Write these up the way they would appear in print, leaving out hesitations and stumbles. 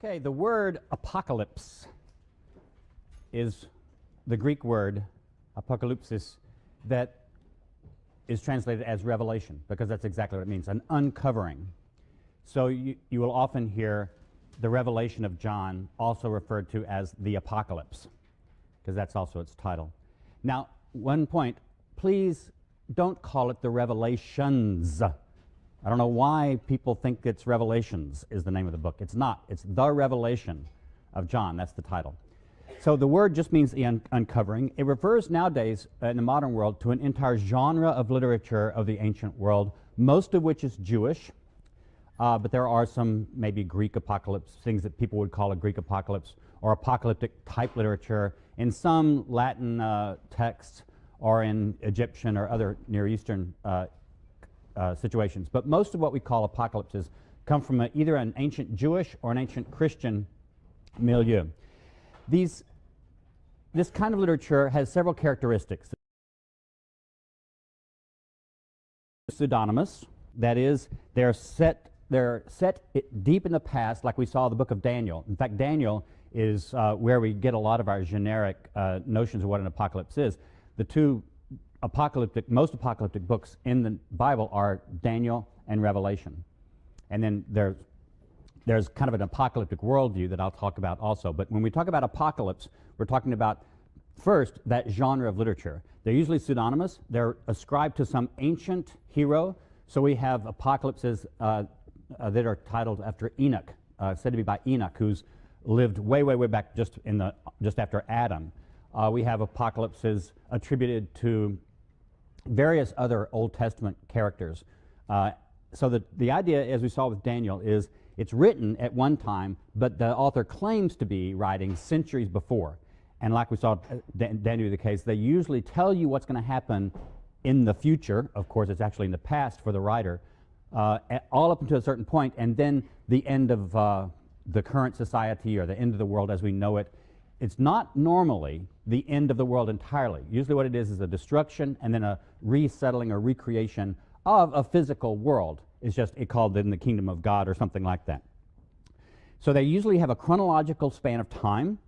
Okay, the word apocalypse is the Greek word apokalypsis that is translated as revelation, because that's exactly what it means, an uncovering. So you will often hear the revelation of John also referred to as the apocalypse, because that's also its title. Now, one point, please don't call it the Revelations. I don't know why people think it's Revelations is the name of the book. It's not. It's the Revelation of John. That's the title. So the word just means the uncovering. It refers nowadays in the modern world to an entire genre of literature of the ancient world, most of which is Jewish, but there are some maybe Greek apocalypse, things that people would call a Greek apocalypse, or apocalyptic type literature in some Latin texts or in Egyptian or other Near Eastern situations. But most of what we call apocalypses come from either an ancient Jewish or an ancient Christian milieu. This kind of literature has several characteristics. Pseudonymous, that is, they're set deep in the past, like we saw in the book of Daniel. In fact, Daniel is where we get a lot of our generic notions of what an apocalypse is. The two most apocalyptic books in the Bible are Daniel and Revelation. And then there's kind of an apocalyptic worldview that I'll talk about also. But when we talk about apocalypse, we're talking about, first, that genre of literature. They're usually pseudonymous. They're ascribed to some ancient hero. So we have apocalypses that are titled after Enoch, said to be by Enoch, who's lived way, way, way back just after Adam. We have apocalypses attributed to various other Old Testament characters. So the idea, as we saw with Daniel, is it's written at one time, but the author claims to be writing centuries before. And like we saw Daniel the case, they usually tell you what's going to happen in the future. Of course, it's actually in the past for the writer, all up until a certain point, and then the end of the current society or the end of the world as we know it. It's not normally the end of the world entirely. Usually what it is a destruction and then a resettling or recreation of a physical world. It's just called in the kingdom of God or something like that. So they usually have a chronological span of time.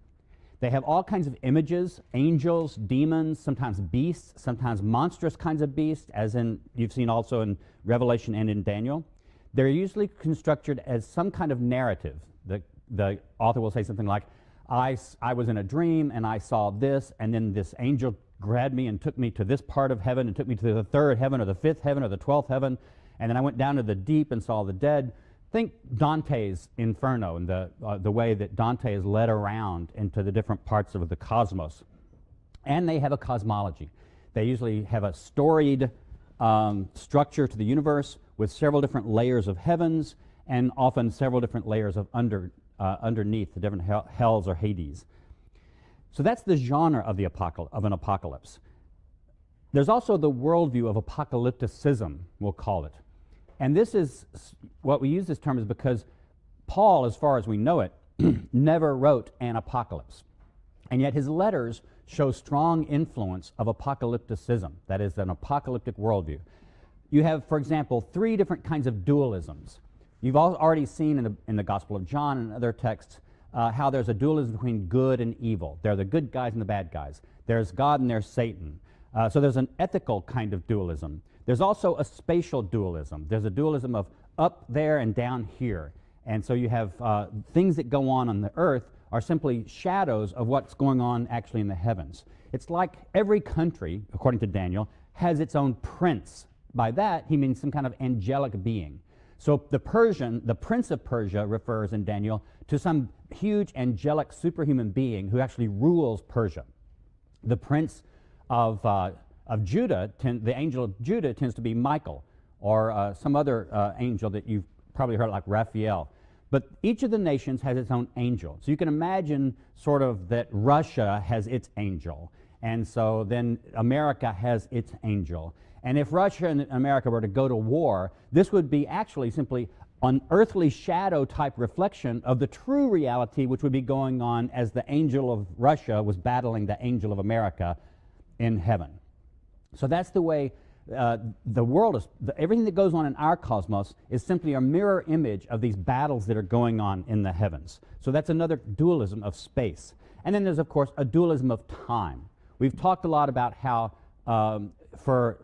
They have all kinds of images, angels, demons, sometimes beasts, sometimes monstrous kinds of beasts, as in you've seen also in Revelation and in Daniel. They're usually constructed as some kind of narrative. The author will say something like, I was in a dream and I saw this, and then this angel grabbed me and took me to this part of heaven and took me to the third heaven or the fifth heaven or the 12th heaven, and then I went down to the deep and saw the dead. Think Dante's Inferno and the way that Dante is led around into the different parts of the cosmos. And they have a cosmology. They usually have a storied structure to the universe with several different layers of heavens and often several different layers of underneath, the different hells or Hades. So that's the genre of an apocalypse. There's also the worldview of apocalypticism, we'll call it. And this is, what we use this term is because Paul, as far as we know it, never wrote an apocalypse. And yet his letters show strong influence of apocalypticism, that is, an apocalyptic worldview. You have, for example, three different kinds of dualisms. You've already seen in the Gospel of John and other texts how there's a dualism between good and evil. There are the good guys and the bad guys. There's God and there's Satan. So there's an ethical kind of dualism. There's also a spatial dualism. There's a dualism of up there and down here. And so you have things that go on the earth are simply shadows of what's going on actually in the heavens. It's like every country, according to Daniel, has its own prince. By that, he means some kind of angelic being. So the prince of Persia refers in Daniel to some huge angelic superhuman being who actually rules Persia. The prince of Judah, the angel of Judah, tends to be Michael, or some other angel that you've probably heard like Raphael. But each of the nations has its own angel. So you can imagine sort of that Russia has its angel, and so then America has its angel. And if Russia and America were to go to war, this would be actually simply an earthly shadow type reflection of the true reality which would be going on as the angel of Russia was battling the angel of America in heaven. So that's the way The world is, everything that goes on in our cosmos is simply a mirror image of these battles that are going on in the heavens. So that's another dualism of space. And then there's, of course, a dualism of time. We've talked a lot about how for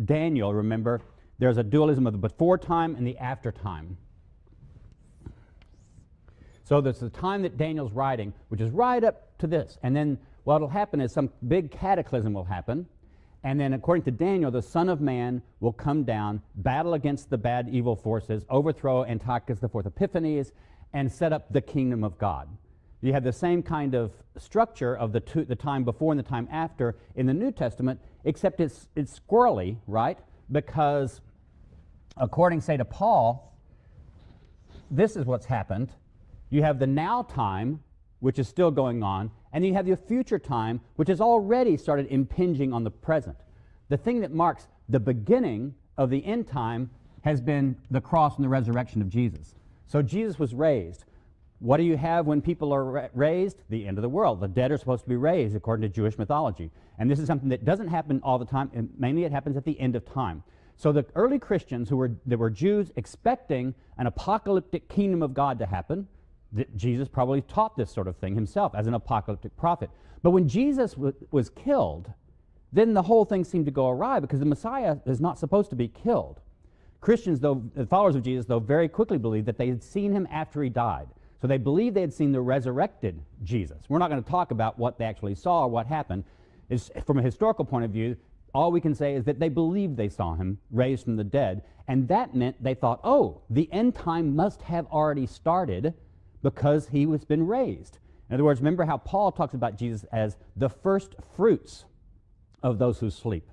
Daniel, remember, there's a dualism of the before time and the after time. So there's the time that Daniel's writing, which is right up to this. And then what will happen is some big cataclysm will happen. And then according to Daniel, the Son of Man will come down, battle against the bad, evil forces, overthrow Antiochus IV Epiphanes, and set up the kingdom of God. You have the same kind of structure of the time before and the time after in the New Testament, except it's squirrely, right? Because according, say, to Paul, this is what's happened. You have the now time, which is still going on, and you have your future time, which has already started impinging on the present. The thing that marks the beginning of the end time has been the cross and the resurrection of Jesus. So Jesus was raised. What do you have when people are raised? The end of the world. The dead are supposed to be raised according to Jewish mythology. And this is something that doesn't happen all the time, and mainly it happens at the end of time. So the early Christians that were Jews expecting an apocalyptic kingdom of God to happen, Jesus probably taught this sort of thing himself as an apocalyptic prophet. But when Jesus was killed, then the whole thing seemed to go awry because the Messiah is not supposed to be killed. Christians, though, the followers of Jesus, though, very quickly believed that they had seen him after he died. So they believed they had seen the resurrected Jesus. We're not going to talk about what they actually saw or what happened. From a historical point of view, all we can say is that they believed they saw him raised from the dead, and that meant they thought, oh, the end time must have already started because he has been raised. In other words, remember how Paul talks about Jesus as the first fruits of those who sleep.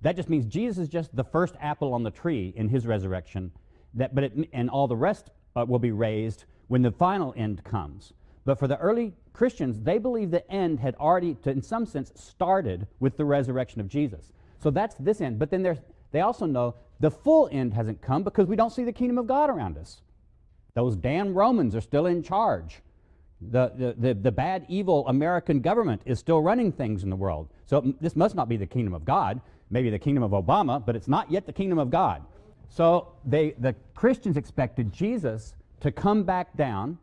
That just means Jesus is just the first apple on the tree in his resurrection, and all the rest will be raised when the final end comes. But for the early Christians, they believed the end had already, in some sense, started with the resurrection of Jesus. So that's this end. But then they also know the full end hasn't come because we don't see the kingdom of God around us. Those damn Romans are still in charge. The bad, evil American government is still running things in the world. So this must not be the kingdom of God. Maybe the kingdom of Obama, but it's not yet the kingdom of God. So the Christians expected Jesus to come back down,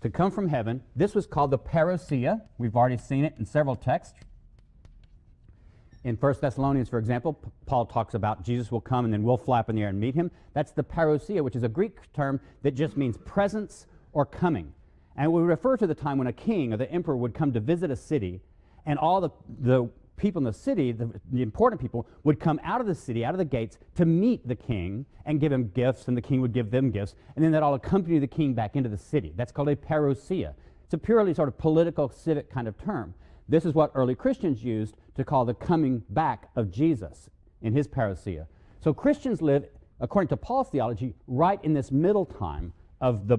to come from heaven. This was called the parousia. We've already seen it in several texts. In 1 Thessalonians, for example, Paul talks about Jesus will come and then we'll fly up in the air and meet him. That's the parousia, which is a Greek term that just means presence or coming. And it would refer to the time when a king or the emperor would come to visit a city, and all the people in the city, the important people, would come out of the city, out of the gates, to meet the king and give him gifts, and the king would give them gifts, and then they'd all accompany the king back into the city. That's called a parousia. It's a purely sort of political, civic kind of term. This is what early Christians used to call the coming back of Jesus in his parousia. So Christians live, according to Paul's theology, right in this middle time of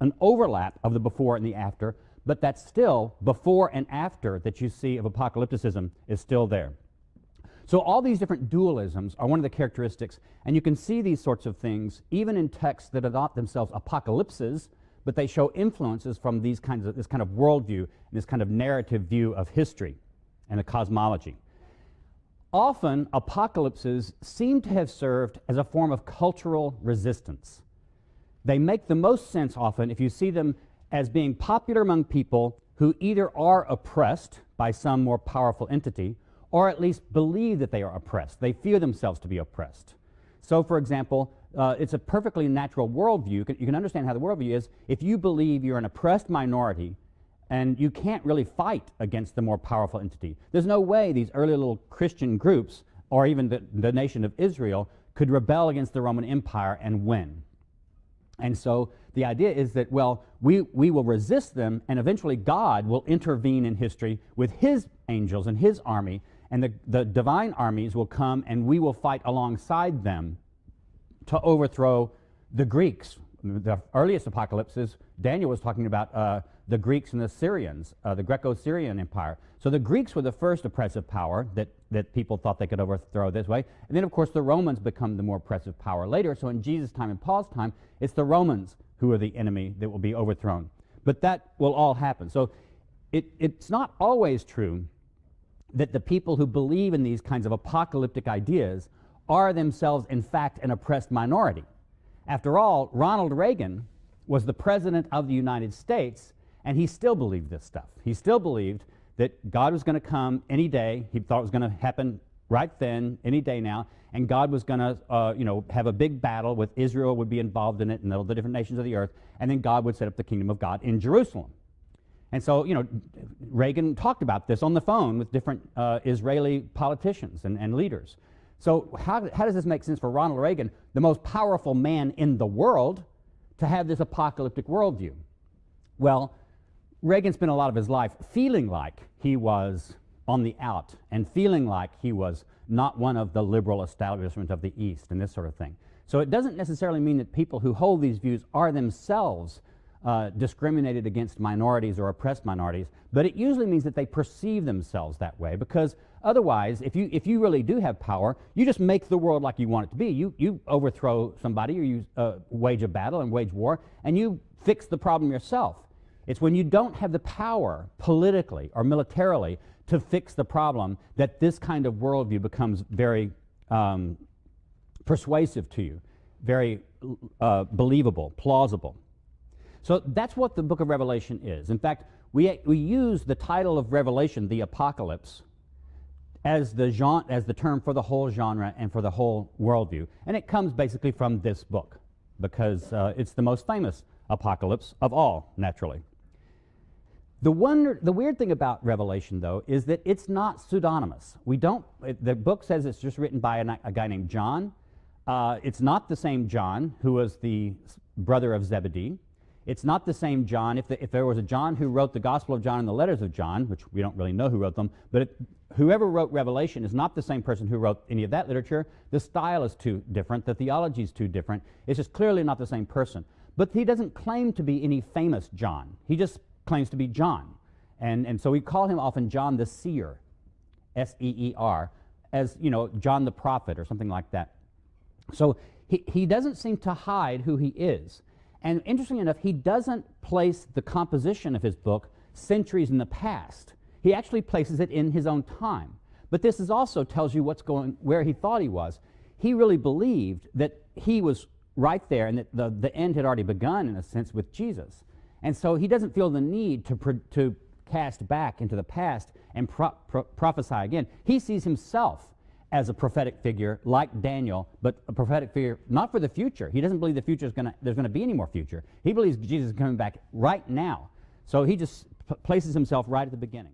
an overlap of the before and the after, but that's still before and after that you see of apocalypticism is still there. So all these different dualisms are one of the characteristics, and you can see these sorts of things even in texts that are not themselves apocalypses, but they show influences from this kind of worldview and this kind of narrative view of history and the cosmology. Often, apocalypses seem to have served as a form of cultural resistance. They make the most sense often if you see them as being popular among people who either are oppressed by some more powerful entity or at least believe that they are oppressed. They feel themselves to be oppressed. So, for example, it's a perfectly natural worldview. You can understand how the worldview is if you believe you're an oppressed minority and you can't really fight against the more powerful entity. There's no way these early little Christian groups or even the nation of Israel could rebel against the Roman Empire and win. And so the idea is that, well, we will resist them, and eventually God will intervene in history with his angels and his army, and the divine armies will come and we will fight alongside them to overthrow the Greeks. The earliest apocalypses, Daniel was talking about the Greeks and the Syrians, the Greco-Syrian Empire. So the Greeks were the first oppressive power that people thought they could overthrow this way. And then, of course, the Romans become the more oppressive power later. So in Jesus' time and Paul's time, it's the Romans who are the enemy that will be overthrown. But that will all happen. So it's not always true that the people who believe in these kinds of apocalyptic ideas are themselves, in fact, an oppressed minority. After all, Ronald Reagan was the president of the United States, and he still believed this stuff. He still believed that God was going to come any day. He thought it was going to happen right then, any day now, and God was going to, have a big battle with Israel would be involved in it and all the different nations of the earth, and then God would set up the kingdom of God in Jerusalem. And so, Reagan talked about this on the phone with different Israeli politicians and leaders. So how does this make sense for Ronald Reagan, the most powerful man in the world, to have this apocalyptic worldview? Well, Reagan spent a lot of his life feeling like he was on the out and feeling like he was not one of the liberal establishment of the East and this sort of thing. So it doesn't necessarily mean that people who hold these views are themselves discriminated against minorities or oppressed minorities, but it usually means that they perceive themselves that way, because otherwise, if you really do have power, you just make the world like you want it to be. You overthrow somebody, or you wage a battle and wage war, and you fix the problem yourself. It's when you don't have the power politically or militarily to fix the problem that this kind of worldview becomes very persuasive to you, very believable, plausible. So that's what the book of Revelation is. In fact, we use the title of Revelation, the Apocalypse, as the term for the whole genre and for the whole worldview. And it comes basically from this book, because it's the most famous apocalypse of all, naturally. The weird thing about Revelation, though, is that it's not pseudonymous. The book says it's just written by a guy named John. It's not the same John who was the brother of Zebedee. It's not the same John. If there was a John who wrote the Gospel of John and the letters of John, which we don't really know who wrote them, but whoever wrote Revelation is not the same person who wrote any of that literature. The style is too different. The theology is too different. It's just clearly not the same person. But he doesn't claim to be any famous John. He just claims to be John. And so we call him often John the Seer, S-E-E-R, as, John the Prophet or something like that. So he doesn't seem to hide who he is. And interestingly enough, he doesn't place the composition of his book centuries in the past. He actually places it in his own time. But this also tells you where he thought he was. He really believed that he was right there and that the end had already begun, in a sense, with Jesus. And so he doesn't feel the need to cast back into the past and prophesy again. He sees himself as a prophetic figure like Daniel, but a prophetic figure not for the future. He doesn't believe there's going to be any more future. He believes Jesus is coming back right now. So he just places himself right at the beginning.